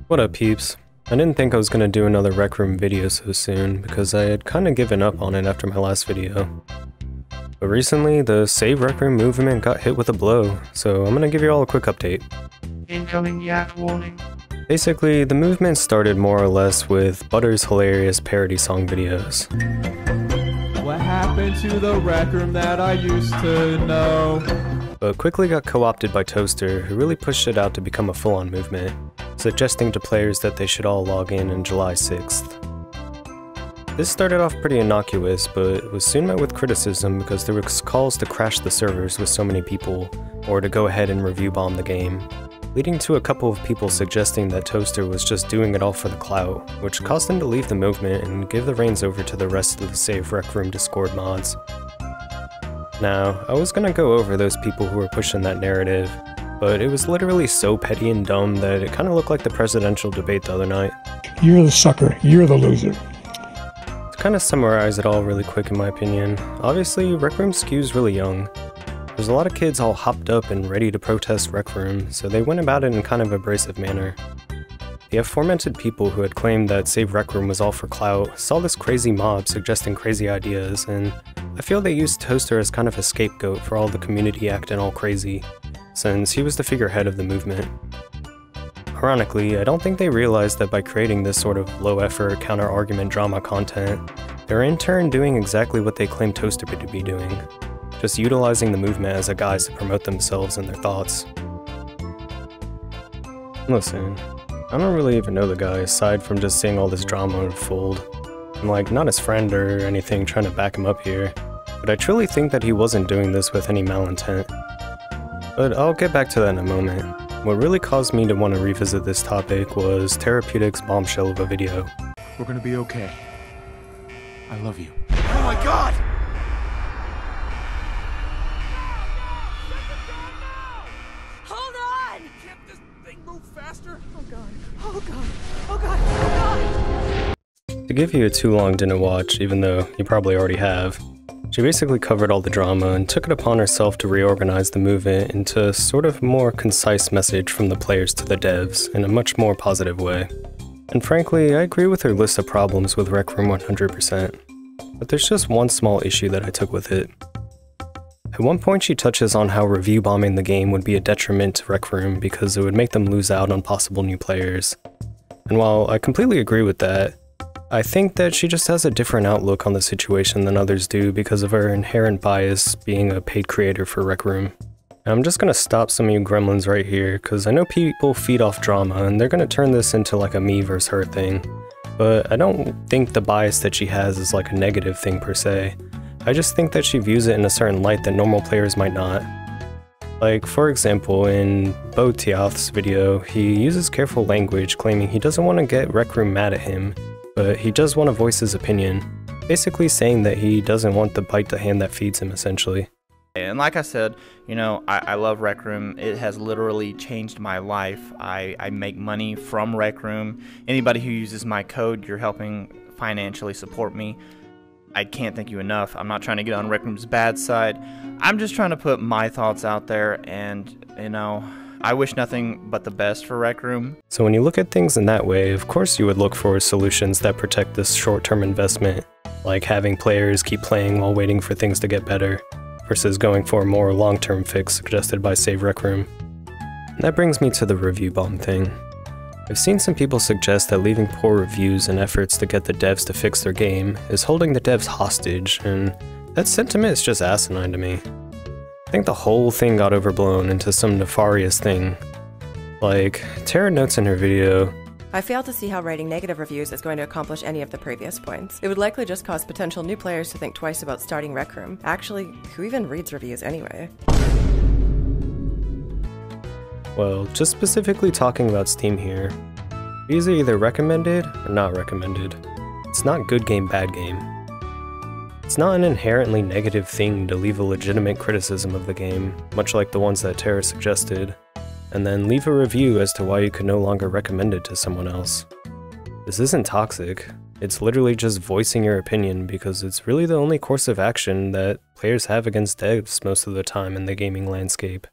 What up, peeps? I didn't think I was gonna do another RecRoom video so soon because I had kinda given up on it after my last video. But recently, the saveRecRoom movement got hit with a blow, so I'm gonna give you all a quick update. Incoming yak warning. Basically, the movement started more or less with Butter's hilarious parody song videos. What happened to the RecRoom that I used to know? But quickly got co-opted by Toaster, who really pushed it out to become a full-on movement, suggesting to players that they should all log in July 6th. This started off pretty innocuous, but was soon met with criticism because there was calls to crash the servers with so many people, or to go ahead and review bomb the game, leading to a couple of people suggesting that Toaster was just doing it all for the clout, which caused him to leave the movement and give the reins over to the rest of the saveRecRoom Discord mods. Now, I was gonna go over those people who were pushing that narrative, but it was literally so petty and dumb that it kinda looked like the presidential debate the other night. You're the sucker. You're the loser. To kinda summarize it all really quick in my opinion, obviously RecRoom skews really young. There's a lot of kids all hopped up and ready to protest RecRoom, so they went about it in kind of abrasive manner. The aforementioned people who had claimed that saveRecRoom was all for clout saw this crazy mob suggesting crazy ideas, and I feel they used Toaster as kind of a scapegoat for all the community acting all crazy, since he was the figurehead of the movement. Ironically, I don't think they realized that by creating this sort of low-effort counter-argument drama content, they're in turn doing exactly what they claim Toaster to be doing, just utilizing the movement as a guise to promote themselves and their thoughts. Listen, I don't really even know the guy aside from just seeing all this drama unfold. I'm like, not his friend or anything trying to back him up here, but I truly think that he wasn't doing this with any malintent. But I'll get back to that in a moment. What really caused me to want to revisit this topic was Tarapeutic's bombshell of a video. We're gonna be okay. I love you. Oh my god! Hold on! Can't this thing move faster? Oh god. Oh god. Oh god. Oh god. To give you a too long didn't watch, even though you probably already have, she basically covered all the drama and took it upon herself to reorganize the movement into a sort of more concise message from the players to the devs in a much more positive way. And frankly, I agree with her list of problems with RecRoom 100%, but there's just one small issue that I took with it. At one point she touches on how review bombing the game would be a detriment to RecRoom because it would make them lose out on possible new players. And while I completely agree with that, I think that she just has a different outlook on the situation than others do because of her inherent bias being a paid creator for RecRoom. And I'm just gonna stop some of you gremlins right here because I know people feed off drama and they're gonna turn this into like a me versus her thing. But I don't think the bias that she has is like a negative thing per se. I just think that she views it in a certain light that normal players might not. Like, for example, in Botiath's video, he uses careful language claiming he doesn't want to get RecRoom mad at him, but he does want to voice his opinion, basically saying that he doesn't want the bite the hand that feeds him, essentially. And like I said, you know, I love RecRoom. It has literally changed my life. I make money from RecRoom. Anybody who uses my code, you're helping financially support me. I can't thank you enough. I'm not trying to get on RecRoom's bad side. I'm just trying to put my thoughts out there, and, you know, I wish nothing but the best for RecRoom. So when you look at things in that way, of course you would look for solutions that protect this short-term investment, like having players keep playing while waiting for things to get better, versus going for a more long-term fix suggested by saveRecRoom. And that brings me to the review bomb thing. I've seen some people suggest that leaving poor reviews and efforts to get the devs to fix their game is holding the devs hostage, and that sentiment is just asinine to me. I think the whole thing got overblown into some nefarious thing. Like, Tara notes in her video, I fail to see how writing negative reviews is going to accomplish any of the previous points. It would likely just cause potential new players to think twice about starting RecRoom. Actually, who even reads reviews anyway? well, just specifically talking about Steam here, these are either recommended or not recommended. It's not good game, bad game. It's not an inherently negative thing to leave a legitimate criticism of the game, much like the ones that Tara suggested, and then leave a review as to why you could no longer recommend it to someone else. This isn't toxic, it's literally just voicing your opinion because it's really the only course of action that players have against devs most of the time in the gaming landscape.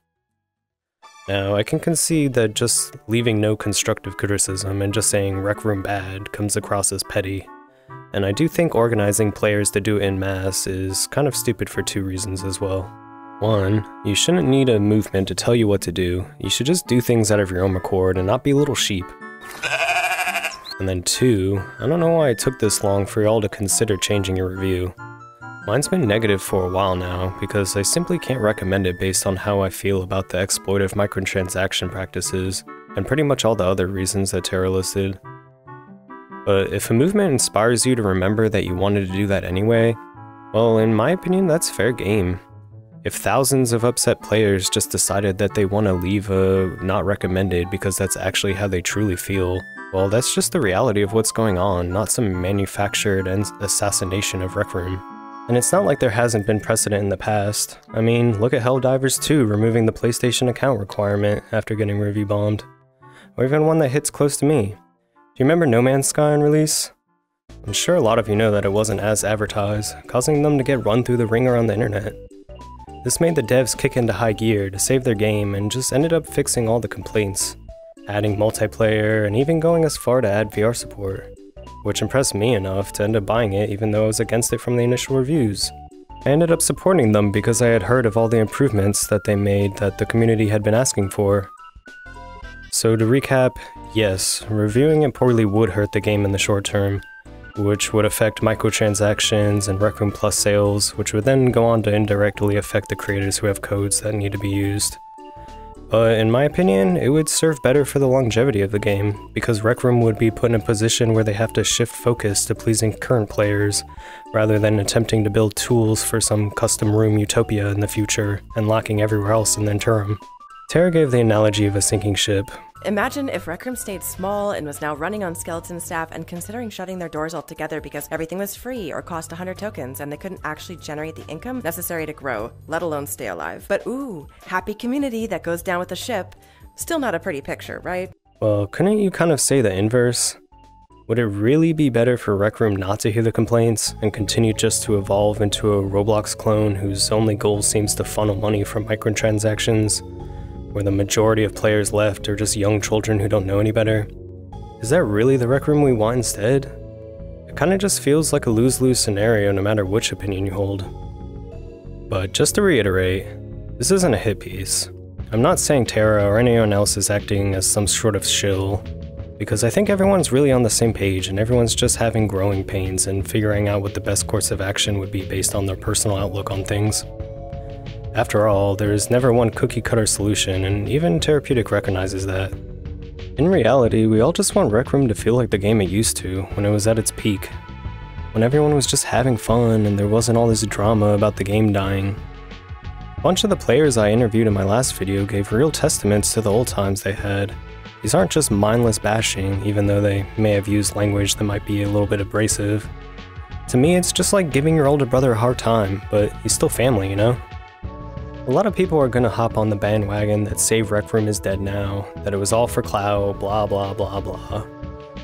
Now, I can concede that just leaving no constructive criticism and just saying RecRoom bad comes across as petty, and I do think organizing players to do it en masse is kind of stupid for 2 reasons as well. 1, you shouldn't need a movement to tell you what to do. You should just do things out of your own accord and not be little sheep. And then 2, I don't know why it took this long for y'all to consider changing your review. Mine's been negative for a while now, because I simply can't recommend it based on how I feel about the exploitive microtransaction practices, and pretty much all the other reasons that Tara listed. But if a movement inspires you to remember that you wanted to do that anyway, well, in my opinion, that's fair game. If thousands of upset players just decided that they want to leave a not recommended because that's actually how they truly feel, well, that's just the reality of what's going on, not some manufactured assassination of RecRoom. And it's not like there hasn't been precedent in the past. I mean, look at Helldivers 2 removing the PlayStation account requirement after getting review bombed. Or even one that hits close to me. Do you remember No Man's Sky on release? I'm sure a lot of you know that it wasn't as advertised, causing them to get run through the ringer on the internet. This made the devs kick into high gear to save their game and just ended up fixing all the complaints, adding multiplayer and even going as far to add VR support, which impressed me enough to end up buying it even though I was against it from the initial reviews. I ended up supporting them because I had heard of all the improvements that they made that the community had been asking for. So to recap, yes, reviewing it poorly would hurt the game in the short term, which would affect microtransactions and RecRoom Plus sales, which would then go on to indirectly affect the creators who have codes that need to be used. But in my opinion, it would serve better for the longevity of the game, because RecRoom would be put in a position where they have to shift focus to pleasing current players, rather than attempting to build tools for some custom room utopia in the future, and lacking everywhere else in the interim. Tara gave the analogy of a sinking ship. Imagine if RecRoom stayed small and was now running on skeleton staff and considering shutting their doors altogether because everything was free or cost 100 tokens and they couldn't actually generate the income necessary to grow, let alone stay alive. But ooh, happy community that goes down with the ship. Still not a pretty picture, right? Well, couldn't you kind of say the inverse? Would it really be better for RecRoom not to hear the complaints and continue just to evolve into a Roblox clone whose only goal seems to funnel money from microtransactions? Where the majority of players left are just young children who don't know any better? Is that really the RecRoom we want instead? It kinda just feels like a lose-lose scenario no matter which opinion you hold. But just to reiterate, this isn't a hit piece. I'm not saying Tara or anyone else is acting as some sort of shill, because I think everyone's really on the same page and everyone's just having growing pains and figuring out what the best course of action would be based on their personal outlook on things. After all, there is never one cookie-cutter solution, and even Tarapeutic recognizes that. In reality, we all just want RecRoom to feel like the game it used to, when it was at its peak. When everyone was just having fun and there wasn't all this drama about the game dying. A bunch of the players I interviewed in my last video gave real testaments to the old times they had. These aren't just mindless bashing, even though they may have used language that might be a little bit abrasive. To me, it's just like giving your older brother a hard time, but he's still family, you know? A lot of people are gonna hop on the bandwagon that saveRecRoom is dead now, that it was all for clout, blah blah blah blah.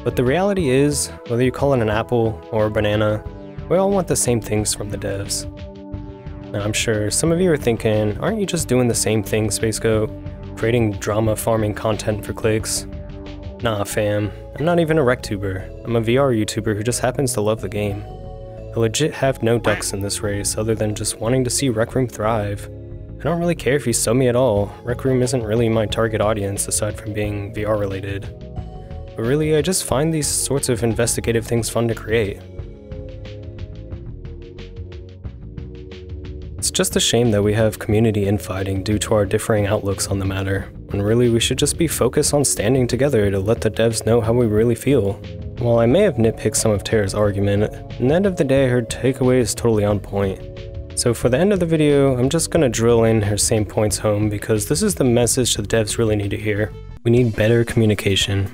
But the reality is, whether you call it an apple or a banana, we all want the same things from the devs. Now I'm sure some of you are thinking, aren't you just doing the same thing, Spacegoat? Creating drama farming content for clicks? Nah fam, I'm not even a RecTuber. I'm a VR YouTuber who just happens to love the game. I legit have no ducks in this race other than just wanting to see RecRoom thrive. I don't really care if you sub me at all. RecRoom isn't really my target audience aside from being VR related. But really, I just find these sorts of investigative things fun to create. It's just a shame that we have community infighting due to our differing outlooks on the matter, when really we should just be focused on standing together to let the devs know how we really feel. While I may have nitpicked some of Tara's argument, at the end of the day her takeaway is totally on point. So for the end of the video, I'm just gonna drill in her same points home because this is the message the devs really need to hear. We need better communication.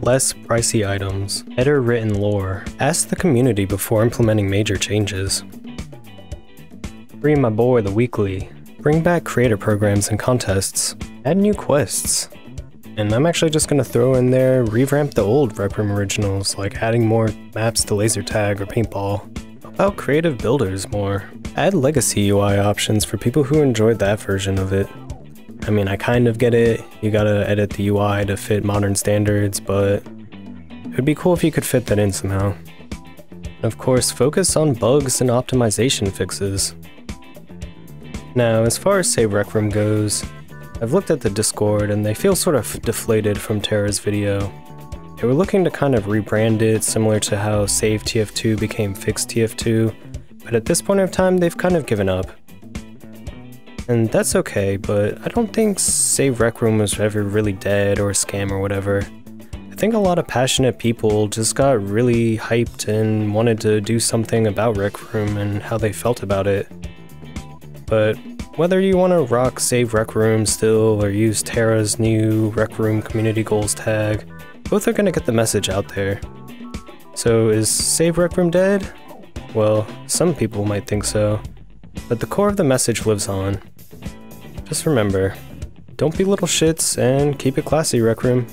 Less pricey items. Better written lore. Ask the community before implementing major changes. Free my boy the weekly. Bring back creator programs and contests. Add new quests. And I'm actually just gonna throw in there revamp the old RecRoom originals, like adding more maps to laser tag or paintball. About creative builders more. Add legacy UI options for people who enjoyed that version of it. I mean, I kind of get it. You gotta edit the UI to fit modern standards, but it would be cool if you could fit that in somehow. And of course, focus on bugs and optimization fixes. Now, as far as saveRecRoom goes, I've looked at the Discord and they feel sort of deflated from Tara's video. They were looking to kind of rebrand it, similar to how saveTF2 became fixTF2, but at this point of time, they've kind of given up. And that's okay, but I don't think saveRecRoom was ever really dead or a scam or whatever. I think a lot of passionate people just got really hyped and wanted to do something about RecRoom and how they felt about it. But whether you want to rock saveRecRoom still or use Tara's new RecRoom community goals tag, both are going to get the message out there. So is saveRecRoom dead? Well, some people might think so, but the core of the message lives on. Just remember, don't be little shits and keep it classy, RecRoom.